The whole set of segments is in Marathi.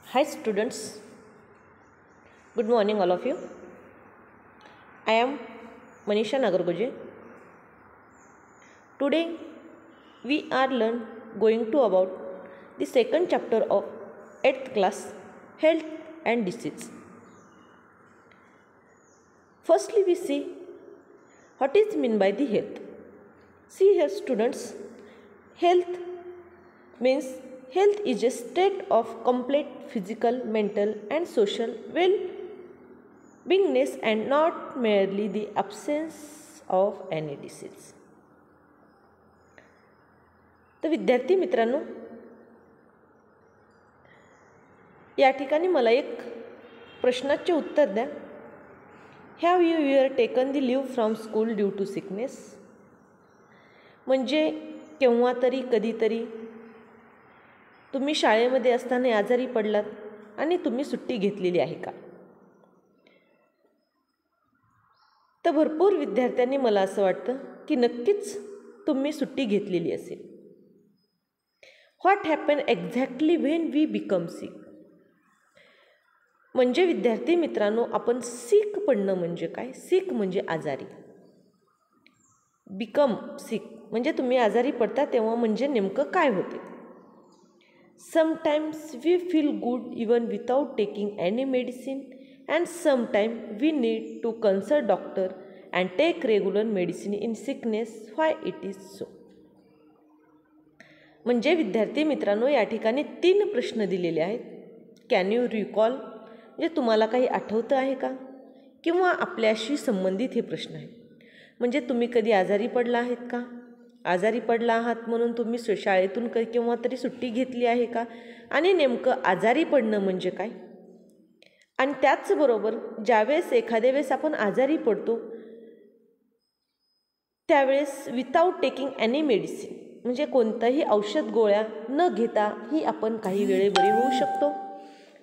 Hi students, good morning all of you. I am Manisha Nagargoje. Today we are going to about the second chapter of 8th class, Health and Disease. Firstly we see what is meant by the health. See here students, health means health is a state of complete physical, mental and social well-beingness and not merely the absence of any disease. तर विद्यार्थी मित्रांनो, या ठिकाणी मला एक प्रश्नाचे उत्तर द्या. Have you ever taken the leave from school due to sickness? म्हणजे केव्हा तरी कधीतरी तुम्ही शाळेमध्ये असताना आजारी पडलात आणि तुम्ही सुट्टी घेतलेली आहे का? तर भरपूर विद्यार्थ्यांनी मला असं वाटतं की नक्कीच तुम्ही सुट्टी घेतलेली असेल. What happen exactly when we become sick? म्हणजे विद्यार्थी मित्रांनो, आपण सिक पडणं म्हणजे काय? सिक म्हणजे आजारी. बिकम सिक म्हणजे तुम्ही आजारी पडता तेव्हा म्हणजे नेमकं काय होते? Sometimes we feel good even without taking any medicine and sometimes we need to consult doctor and take regular medicine in sickness. Why it is so? म्हणजे विद्यार्थी मित्रांनो, या ठिकाणी 3 प्रश्न दिलेले आहेत. कॅन यू रिकॉल म्हणजे तुम्हाला काही आठवतं आहे का? किंवा आपल्याशी संबंधित हे प्रश्न आहेत. म्हणजे तुम्ही कधी आजारी पडला आहेत का? आजारी पडला आहात म्हणून तुम्ही शाळेतून केव्हा तरी सुट्टी घेतली आहे का? आणि नेमकं आजारी पडणं म्हणजे काय? आणि त्याचबरोबर ज्यावेळेस एखाद्या वेळेस आपण आजारी पडतो त्यावेळेस विदाऊट टेकिंग एनी मेडिसिन म्हणजे कोणताही औषध गोळ्या न घेता ही आपण काही वेळे बरी होऊ शकतो.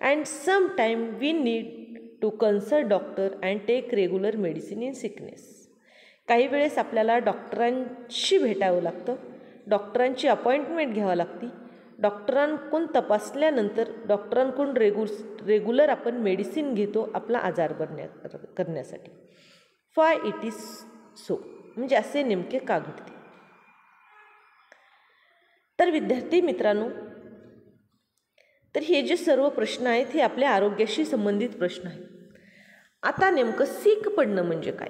And some time we need to consult doctor and take regular medicine in sickness. काही वेळेस आपल्याला डॉक्टरांशी भेटावं लागतं, डॉक्टरांची अपॉइंटमेंट घ्यावी लागते. डॉक्टरांकडून तपासल्यानंतर डॉक्टरांकडून रेग्युलर आपण मेडिसिन घेतो आपला आजार करण्यासाठी. वाय इट इज सो म्हणजे असे नेमके का घडते? तर विद्यार्थी मित्रांनो, तर हे जे सर्व प्रश्न आहेत हे आपल्या आरोग्याशी संबंधित प्रश्न आहेत. आता नेमकं सिक पडणं म्हणजे काय?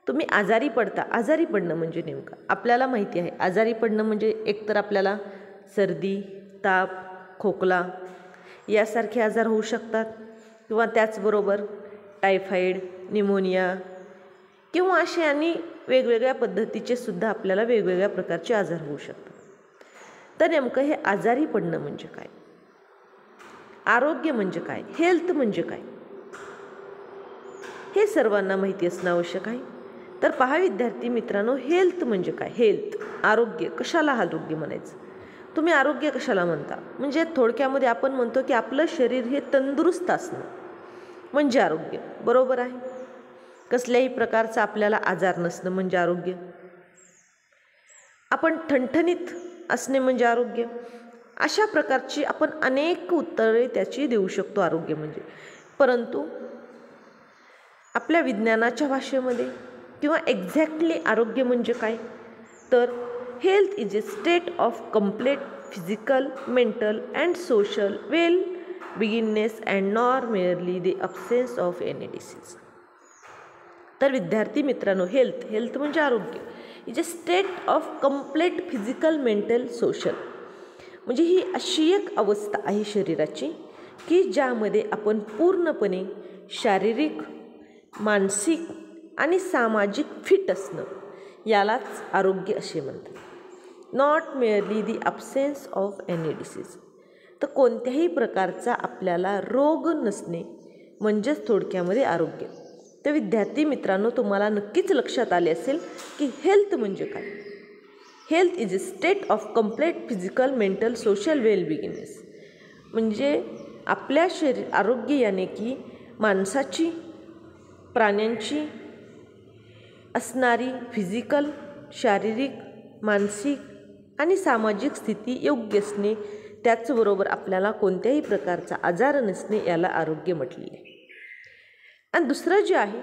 तुम्ही आजारी पडता. आजारी पडणं म्हणजे नेमकं आपल्याला माहिती आहे. आजारी पडणं म्हणजे एकतर आपल्याला सर्दी, ताप, खोकला यासारखे आजार होऊ शकतात किंवा त्याचबरोबर टायफॉईड, निमोनिया किंवा असे आणि वेगवेगळ्या पद्धतीचे सुद्धा आपल्याला वेगवेगळ्या प्रकारचे आजार होऊ शकतात. तर नेमकं हे आजारी पडणं म्हणजे काय? आरोग्य म्हणजे काय? हेल्थ म्हणजे काय? हे सर्वांना माहिती असणं आवश्यक आहे. तर पहा विद्यार्थी मित्रांनो, हेल्थ म्हणजे काय? हेल्थ आरोग्य. कशाला आरोग्य म्हणायचं? तुम्ही आरोग्य कशाला म्हणता? म्हणजे थोडक्यामध्ये आपण म्हणतो की आपलं शरीर हे तंदुरुस्त असणं म्हणजे आरोग्य. बरोबर आहे. कसल्याही प्रकारचा आपल्याला आजार नसणं म्हणजे आरोग्य. आपण ठणठणीत असणे म्हणजे आरोग्य. अशा प्रकारची आपण अनेक उत्तरे त्याची देऊ शकतो आरोग्य म्हणजे. परंतु आपल्या विज्ञानाच्या भाषेमध्ये किंवा एक्झॅक्टली आरोग्य म्हणजे काय? तर health is a state of complete physical, mental and social well beingness and nor merely the absence of any disease. तर विद्यार्थी मित्रांनो, हेल्थ म्हणजे आरोग्य is a state of complete physical, mental, social म्हणजे ही अशी एक अवस्था आहे शरीराची की ज्यामध्ये आपण पूर्णपणे शारीरिक, मानसिक आणि सामाजिक फिट असणं यालाच आरोग्य असे म्हणतात. Not merely the absence of any disease. तर कोणत्याही प्रकारचा आपल्याला रोग नसणे म्हणजेच थोडक्यामध्ये आरोग्य. तर विद्यार्थी मित्रांनो, तुम्हाला नक्कीच लक्षात आले असेल की हेल्थ म्हणजे काय? Health is a state of complete physical, mental, social well beingness म्हणजे आपल्या आरोग्य याने की माणसाची, प्राण्यांची असणारी फिजिकल, शारीरिक, मानसिक आणि सामाजिक स्थिती योग्य असणे त्याचबरोबर आपल्याला कोणत्याही प्रकारचा आजार नसणे याला आरोग्य म्हटलेले आहे. आणि दुसरं जे आहे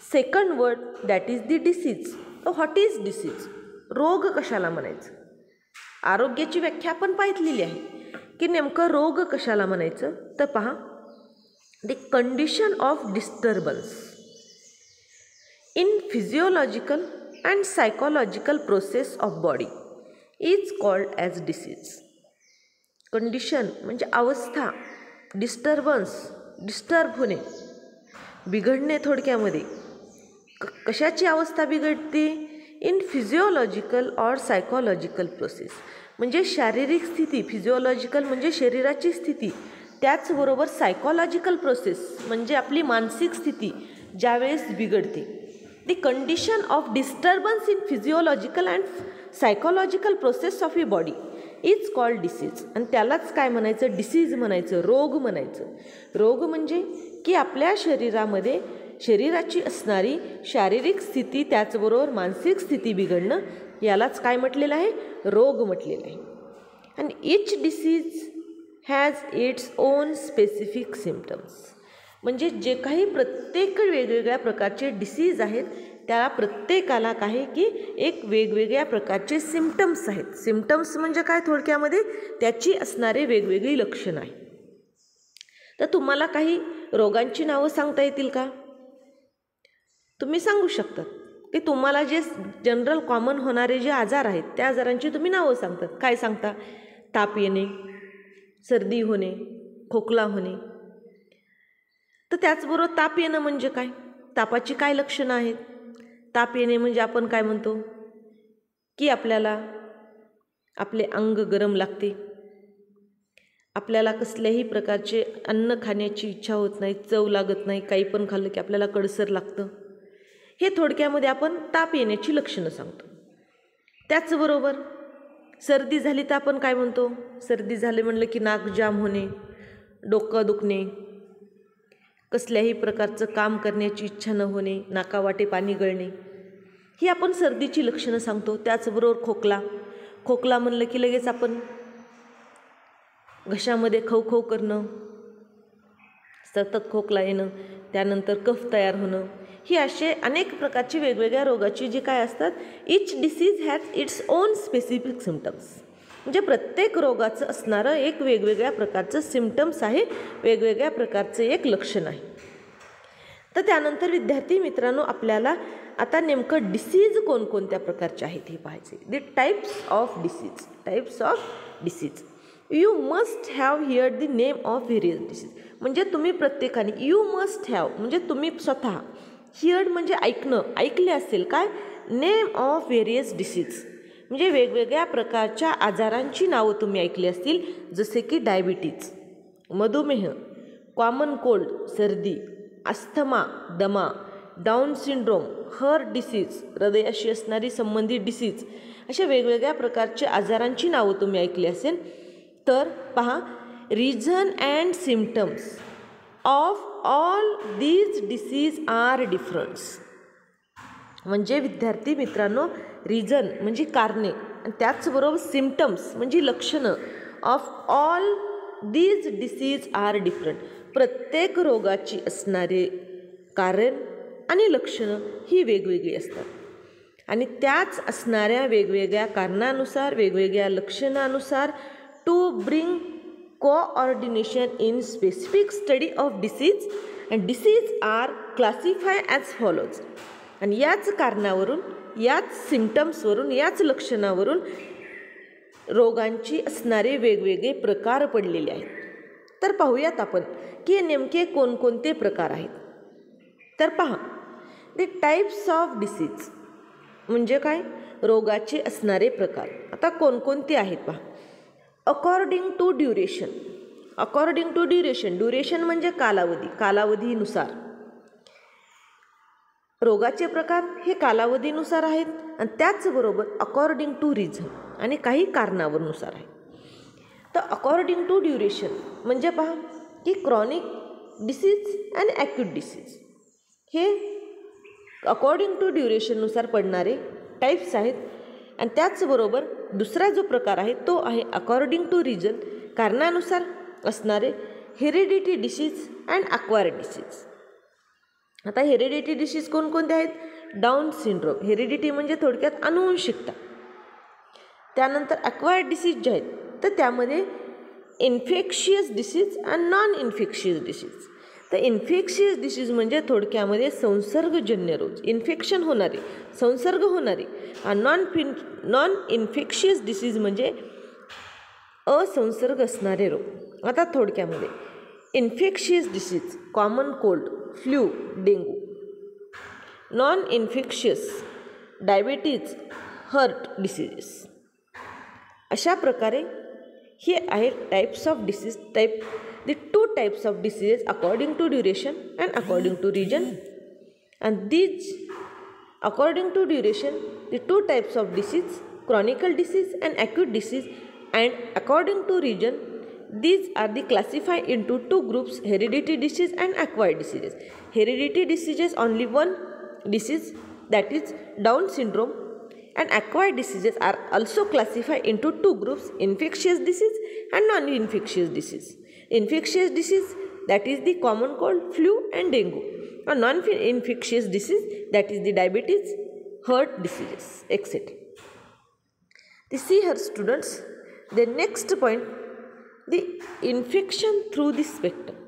second word that is the disease. What is disease? रोग कशाला म्हणायचं? आरोग्याची व्याख्या आपण पाहिलेली आहे की नेमकं रोग कशाला म्हणायचं. तर पहा, the condition of disturbance in physiological and psychological process of body is called as disease. Condition म्हणजे अवस्था, डिस्टर्बन्स डिस्टर्ब होणे, बिघडणे. थोडक्यामध्ये कशाची अवस्था बिघडते? In physiological or psychological process, म्हणजे शारीरिक स्थिती. फिजिओलॉजिकल म्हणजे शरीराची स्थिती, त्याचबरोबर सायकोलॉजिकल प्रोसेस म्हणजे आपली मानसिक स्थिती ज्यावेळेस बिघडते. The condition of disturbance in physiological and psychological process of a body is called disease. आणि त्यालाच काय म्हणायचं? डिसीज म्हणायचं, रोग म्हणायचं. रोग म्हणजे की आपल्या शरीरामध्ये शरीराची असणारी शारीरिक स्थिती त्याचबरोबर मानसिक स्थिती बिघडणं यालाच काय म्हटलेलं आहे? रोग म्हटलेलं आहे. आणि each disease has its own specific symptoms, म्हणजे जे काही प्रत्येक वेगवेगळ्या प्रकारचे डिसीज आहेत त्याला प्रत्येकाला काय की एक वेगवेगळ्या प्रकारचे सिम्पटम्स आहेत. सिम्पटम्स म्हणजे काय? थोडक्यामध्ये त्याची असणारे वेगवेगळी लक्षणं आहेत. तर तुम्हाला काही रोगांची नावं सांगता येतील का? तुम्ही सांगू शकतात की तुम्हाला जे जनरल कॉमन होणारे जे आजार आहेत त्या आजारांची तुम्ही नावं सांगतात. काय सांगता? ताप येणे, सर्दी होणे, खोकला होणे. तर त्याचबरोबर ताप येणं म्हणजे काय? तापाची काय लक्षणं आहेत? ताप येणे म्हणजे आपण काय म्हणतो की आपल्याला आपले अंग गरम लागते, आपल्याला कसल्याही प्रकारचे अन्न खाण्याची इच्छा होत नाही, चव लागत नाही, काही पण खाल्लं की आपल्याला कडसर लागतं. हे थोडक्यामध्ये आपण ताप येण्याची लक्षणं सांगतो. त्याचबरोबर सर्दी झाली तर आपण काय म्हणतो? सर्दी झाली म्हणलं की नाक जाम होणे, डोकं दुखणे, कसल्याही प्रकारचं काम करण्याची इच्छा न होणे, नाकावाटे पाणी गळणे, ही आपण सर्दीची लक्षणं सांगतो. त्याचबरोबर खोकला म्हणलं की लगेच आपण घशामध्ये खवखव करणं, सतत खोकला येणं, त्यानंतर कफ तयार होणं, ही असे अनेक प्रकारची वेगवेगळ्या रोगाची जी काय असतात. Each disease has its own specific symptoms, म्हणजे प्रत्येक रोगाचं असणारं एक वेगवेगळ्या प्रकारचं सिम्पटम्स आहे, वेगवेगळ्या प्रकारचं एक लक्षण आहे. तर त्यानंतर विद्यार्थी मित्रांनो आपल्याला आता नेमकं डिसीज कोणकोणत्या प्रकारचे आहेत हे पाहायचे. The types of disease. Types of disease. You must have heard the name of various disease, म्हणजे तुम्ही प्रत्येकाने यू मस्ट हॅव म्हणजे तुम्ही स्वतः, हिअर्ड म्हणजे ऐकणं, ऐकले असेल काय? नेम ऑफ व्हेरियस डिसीज म्हणजे वेगवेगळ्या प्रकारच्या आजारांची नावं तुम्ही ऐकली असतील, जसे की डायबिटीज, मधुमेह, कॉमन कोल्ड सर्दी, अस्थमा दमा, डाऊन सिंड्रोम, हार्ट डिसीज हृदयाशी असणारी संबंधित डिसीज, अशा वेगवेगळ्या प्रकारच्या आजारांची नावं तुम्ही ऐकली असेल. तर पहा, reason and symptoms of all these disease are different. म्हणजे विद्यार्थी मित्रांनो रिझन म्हणजे कारणे आणि त्याचबरोबर सिम्पटम्स म्हणजे लक्षणं of all these disease are different. प्रत्येक रोगाची असणारे कारण आणि लक्षणं ही वेगवेगळी असतात आणि त्याच असणाऱ्या वेगवेगळ्या कारणानुसार वेगवेगळ्या लक्षणानुसार to bring coordination in specific study of disease and disease are classify as follows. आणि याच कारणावरून, याच सिम्पटम्सवरून, याच लक्षणावरून रोगांची असणारे वेगवेगळे प्रकार पडलेले आहेत. तर पाहूयात आपण की नेमके कोणकोणते प्रकार आहेत. तर पहा, द टाईप्स ऑफ डिसीज म्हणजे काय? रोगाचे असणारे प्रकार. आता कोणकोणते आहेत पहा. According to duration. According to duration, duration म्हणजे कालावधी, कालावधीनुसार रोगाचे प्रकार हे कालावधीनुसार आहेत आणि त्याचबरोबर अकॉर्डिंग टू रिझन आणि काही कारणावरनुसार आहे. तर अकॉर्डिंग टू ड्युरेशन म्हणजे पहा की chronic disease and acute disease हे अकॉर्डिंग टू ड्युरेशननुसार पडणारे टाईप्स आहेत. आणि त्याचबरोबर दुसरा जो प्रकार आहे तो आहे अकॉर्डिंग टू रिजन, कारणानुसार असणारे heredity disease and acquired disease. आता हेरिडिटी डिसीज कोणकोणते आहेत? डाऊन सिंड्रोम, हेरिडिटी म्हणजे थोडक्यात अनुवंशिकता. त्यानंतर अक्वायर्ड डिसीज जे आहेत तर त्यामध्ये इन्फेक्शियस डिसीज आणि नॉन इन्फेक्शियस डिसीज. तर इन्फेक्शियस डिसीज म्हणजे थोडक्यामध्ये संसर्गजन्य रोग, इन्फेक्शन होणारे, संसर्ग होणारे. आणि नॉन इन्फेक्शियस डिसीज म्हणजे असंसर्ग असणारे रोग. आता थोडक्यामध्ये infectious disease common cold, flu, dengue. Non infectious diabetes, heart diseases. अशा प्रकारे हे आहेत types of disease. The two types of diseases according to duration and according to region, and these according to duration the two types of disease, chronic disease and acute disease, and according to region these are the classified into two groups, hereditary disease and acquired diseases. Hereditary diseases only one disease, that is Down syndrome, and acquired diseases are also classified into two groups, infectious disease and non-infectious disease. Infectious disease, that is the common cold, flu and dengue. A non-infectious disease, that is the diabetes, heart diseases, etc. See here students, the next point, the infection through the spectrum.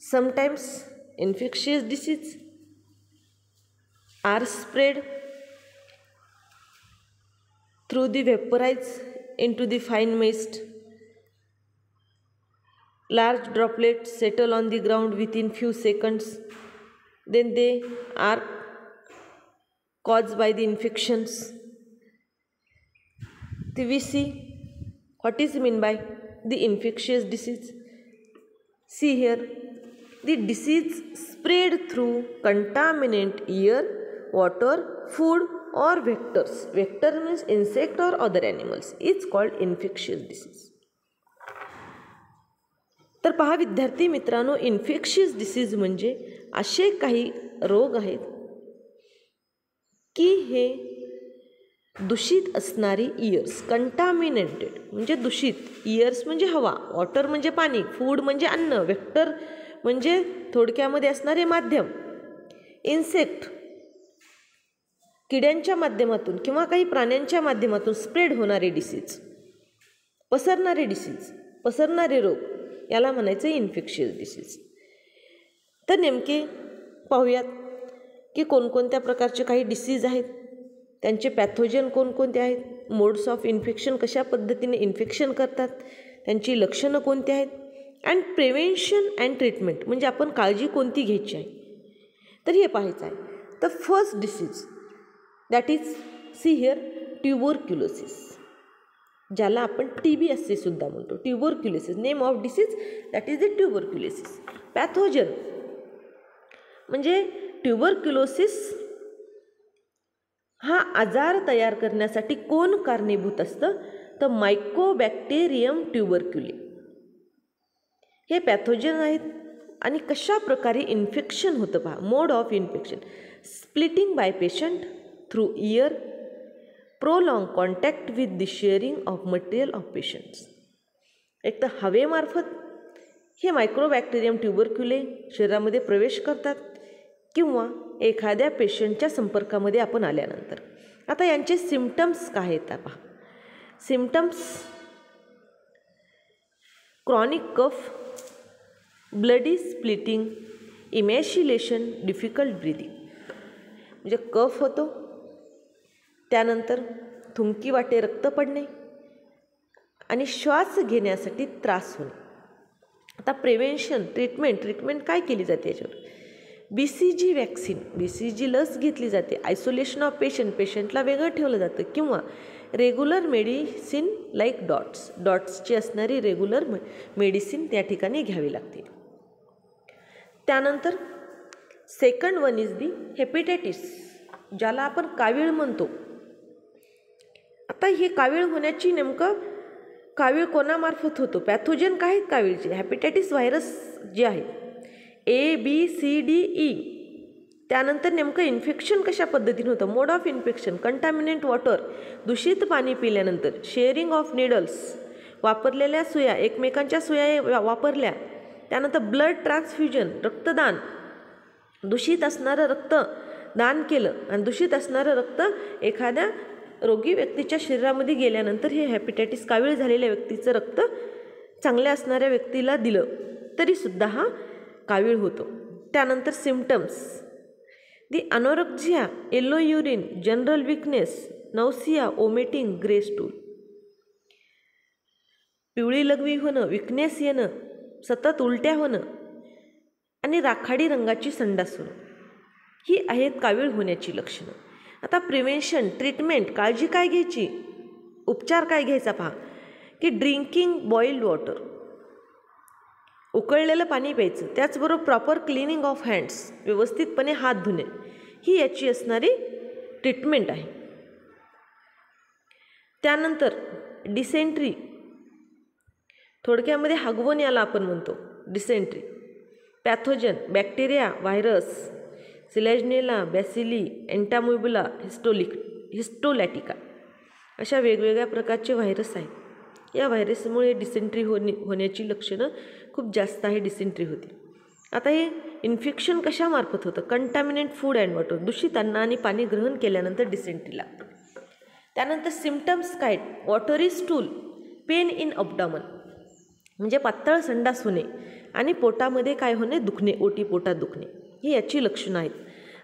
Sometimes infectious disease are spread through the vaporize into the fine mist. Large droplets settle on the ground within few seconds. Then they are caused by the infections. We see what is meant by the infectious disease. See here, the disease spread through contaminant air, water, food or vectors. Vector means insect or other animals. It's called infectious disease. तर पहा विद्यार्थी मित्रांनो, इन्फेक्शियस डिसीज म्हणजे असे काही रोग आहेत की हे दूषित असणारी इयर्स, कंटामिनेटेड म्हणजे दूषित, इयर्स म्हणजे हवा, वॉटर म्हणजे पाणी, फूड म्हणजे अन्न, वेक्टर म्हणजे थोडक्यामध्ये असणारे माध्यम, इन्सेक्ट किड्यांच्या माध्यमातून किंवा काही प्राण्यांच्या माध्यमातून स्प्रेड होणारे डिसीज, पसरणारे रोग, याला म्हणायचं इन्फेक्शियस डिसीज. तर नेमके पाहूयात की कोणकोणत्या प्रकारचे काही डिसीज आहेत, त्यांचे पॅथोजन कोणकोणते आहेत, मोड्स ऑफ इन्फेक्शन कशा पद्धतीने इन्फेक्शन करतात, त्यांची लक्षणं कोणती आहेत, अँड प्रिव्हेन्शन अँड ट्रीटमेंट म्हणजे आपण काळजी कोणती घ्यायची आहे. तर हे पाहायचं आहे. तर first disease that is see here tuberculosis, ज्याला आपण TB असे सुद्धा म्हणतो. Tuberculosis, name of disease that is the tuberculosis. Pathogen म्हणजे ट्युबरक्युलोसिस हा आजार तयार करण्यासाठी कोण कारणीभूत असतं, तर मायकोबॅक्टेरियम ट्युबरक्युले हे पॅथोजन आहेत. आणि कशा प्रकारे इन्फेक्शन होतं पहा. Mode of infection, splitting by patient through air, prolong contact with the sharing of material of patients. एक तर हवेमार्फत हे मायक्रोबॅक्टेरियम ट्युबरक्युले शरीरामध्ये प्रवेश करतात किंवा एखाद्या पेशंटच्या संपर्कामध्ये आपण आल्यानंतर. आता यांचे सिम्पटम्स काय आहेत पहा. Symptoms chronic cough, bloody splitting, emaciation, difficult breathing म्हणजे कफ होतो, त्यानंतर थुंकी वाटे रक्त पडणे आणि श्वास घेण्यासाठी त्रास होणे. आता प्रिव्हेन्शन, ट्रीटमेंट काय केली जाते याच्यावर. BCG वॅक्सिन, BCG लस घेतली जाते. आयसोलेशन ऑफ पेशंटला वेगळं ठेवलं जातं किंवा रेग्युलर मेडिसिन लाईक डॉट्सची असणारी रेग्युलर मेडिसिन त्या ठिकाणी घ्यावी लागते. त्यानंतर second one is the hepatitis, ज्याला आपण कावीळ म्हणतो. आता हे कावीळ होण्याची नेमकं कावीळ कोणामार्फत होतो, पॅथोजन काय आहेत कावीळचे. हेपेटायटिस व्हायरस जे आहे ABCDE त्यानंतर नेमकं इन्फेक्शन कशा पद्धतीने होतं, मोड ऑफ इन्फेक्शन, कंटॅमिनेट वॉटर, दूषित पाणी पिल्यानंतर, शेअरिंग ऑफ निडल्स, वापरलेल्या सुया, एकमेकांच्या सुया वापरल्या, त्यानंतर ब्लड ट्रान्सफ्युजन, रक्तदान, दूषित असणारं रक्त दान केलं आणि दूषित असणारं रक्त एखाद्या रोगी व्यक्तीच्या शरीरामध्ये गेल्यानंतर हे हेपॅटायटिस कावीळ झालेल्या व्यक्तीचं रक्त चांगल्या असणाऱ्या व्यक्तीला दिलं तरीसुद्धा हा कावीळ होतो. त्यानंतर symptoms, the anorexia, yellow urine, general weakness, nausea, vomiting, grey stool, पिवळी लघवी होणं, विकनेस येणं, सतत उलट्या होणं आणि राखाडी रंगाची संडास होणं, ही आहेत कावीळ होण्याची लक्षणं. आता प्रिव्हेन्शन, ट्रीटमेंट, काळजी काय घ्यायची, उपचार काय घ्यायचा पहा, की ड्रिंकिंग बॉइल्ड वॉटर, उकळलेलं पाणी प्यायचं, त्याचबरोबर प्रॉपर क्लिनिंग ऑफ हँड्स, व्यवस्थितपणे हात धुणे, ही याची असणारी ट्रीटमेंट आहे. त्यानंतर डिसेंट्री, थोडक्यामध्ये हगवण याला आपण म्हणतो डिसेंट्री, पॅथोजन, बॅक्टेरिया, व्हायरस, सिलेजनेला, बॅसिली, एंटामोबुला, हिस्टोलॅटिका, अशा वेगवेगळ्या प्रकारचे व्हायरस आहेत. या व्हायरसमुळे डिसेंट्री होण्याची लक्षणं खूप जास्त आहे, डिसेंट्री होते. आता हे इन्फेक्शन कशामार्फत होतं, कंटॅमिनेट फूड अँड वॉटर, दूषित अन्न आणि पाणी ग्रहण केल्यानंतर डिसेंट्री लागतं. त्यानंतर सिम्पटम्स काय, वॉटरी स्टूल, पेन इन अबडॉमन, म्हणजे पातळ संडास होणे आणि पोटामध्ये काय होणे, दुखणे, ओटी पोटात दुखणे, ही याची लक्षणं आहेत.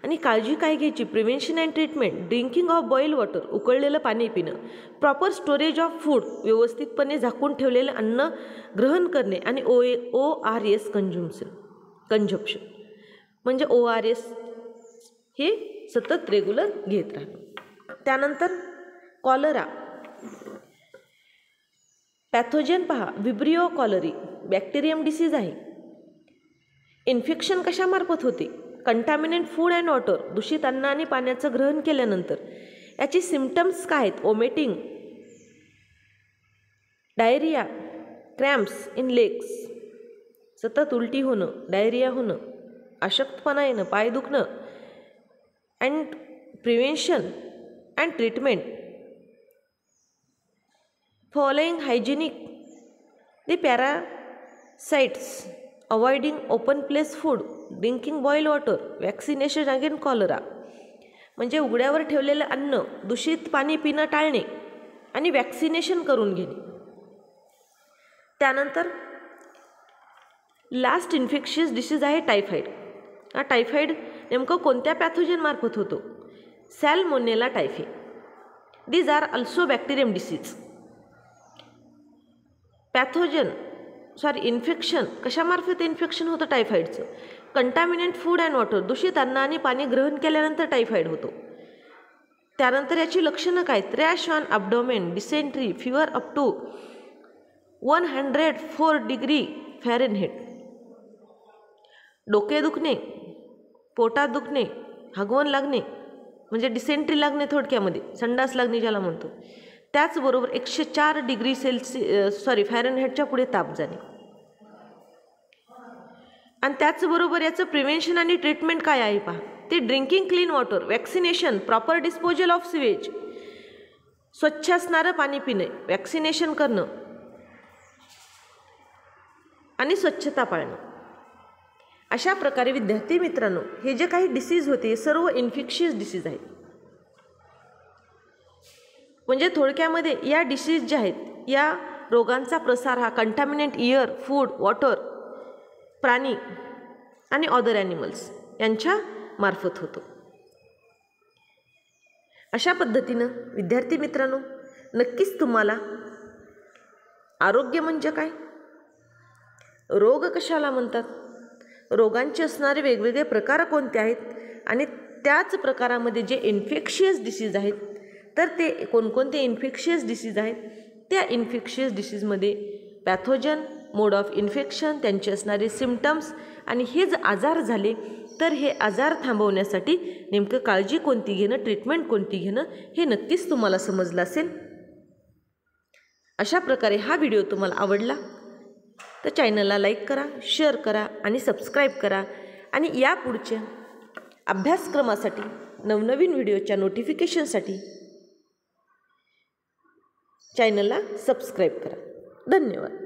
आणि काळजी काय घ्यायची, prevention and treatment, drinking of boiled water, उकळलेलं पाणी पिणं, प्रॉपर स्टोरेज ऑफ फूड, व्यवस्थितपणे झाकून ठेवलेलं अन्न ग्रहण करणे, आणि ORS कंझम्पशन, म्हणजे ORS हे सतत रेग्युलर घेत राहणं. त्यानंतर कॉलरा, पॅथोजन पहा, विब्रिओ कॉलरी, बॅक्टेरियम डिसीज आहे. इन्फेक्शन कशामार्फत होते, कंटॅमिनेट फूड अँड वॉटर, दूषित अन्न आणि पाण्याचं ग्रहण केल्यानंतर. याची सिम्पटम्स काय आहेत, vomiting, diarrhoea, cramps in legs, सतत उलटी होणं, डायरिया होणं, अशक्तपणा येणं, पाय दुखणं. And prevention and treatment, following hygienic, the parasites, avoiding open place food, drinking boiled water, vaccination again cholera, म्हणजे उघड्यावर ठेवलेलं अन्न, दूषित पाणी पिणं टाळणे आणि वॅक्सिनेशन करून घेणे. त्यानंतर लास्ट इन्फेक्शियस डिसीज आहे टायफॉईड. हा टायफॉईड नेमकं कोणत्या पॅथोजनमार्फत होतो, salmonella typhi. These are also bacterium disease. Infection कशामार्फत इन्फेक्शन होतं टायफॉईडचं, कंटॅमिनेट फूड अँड वॉटर, दूषित अन्न आणि पाणी ग्रहण केल्यानंतर टायफॉईड होतो. त्यानंतर याची लक्षणं काय, rash on abdomen, dysentery, fever up to 104 degree Fahrenheit, डोके दुखणे, पोटात दुखणे, हगवण लागणे, म्हणजे डिसेंट्री लागणे, थोडक्यामध्ये संडास लागणे ज्याला म्हणतो. त्याचबरोबर 104 डिग्री फॅरेनहीटच्या पुढे ताप जाणे. आणि त्याचबरोबर याचं प्रिव्हेन्शन आणि ट्रीटमेंट काय आहे पहा, ते drinking clean water, vaccination, proper disposal of sewage, स्वच्छ असणारं पाणी पिणे, वॅक्सिनेशन करणं आणि स्वच्छता पाळणं. अशा प्रकारे विद्यार्थी मित्रांनो, हे जे काही डिसीज होते हे सर्व इन्फेक्शियस डिसीज आहेत. म्हणजे थोडक्यामध्ये या डिसीज ज्या आहेत, या रोगांचा प्रसार हा कंटॅमिनेट एअर, फूड, वॉटर, प्राणी आणि अदर ॲनिमल्स यांच्या मार्फत होतो. अशा पद्धतीनं विद्यार्थी मित्रांनो, नक्कीच तुम्हाला आरोग्य म्हणजे काय, रोग कशाला म्हणतात, रोगांचे असणारे वेगवेगळे प्रकार कोणते आहेत, आणि त्याच प्रकारामध्ये जे इन्फेक्शियस डिसीज आहेत, तर ते कोणकोणते इन्फेक्शियस डिसीज आहेत, त्या इन्फेक्शियस डिसीजमध्ये पॅथोजन, मोड ऑफ इन्फेक्शन, त्यांचे असणारे सिम्पटम्स, आणि हे जर आजार झाले तर हे आजार थांबवण्यासाठी नेमकं काळजी कोणती घेणं, ट्रीटमेंट कोणती घेणं, हे नक्कीच तुम्हाला समजलं असेल. अशा प्रकारे हा व्हिडिओ तुम्हाला आवडला तर चॅनलला लाईक करा, शेअर करा आणि सबस्क्राईब करा. आणि या पुढच्या अभ्यासक्रमासाठी, नवनवीन व्हिडिओच्या नोटिफिकेशनसाठी चॅनलला सबस्क्राईब करा. धन्यवाद.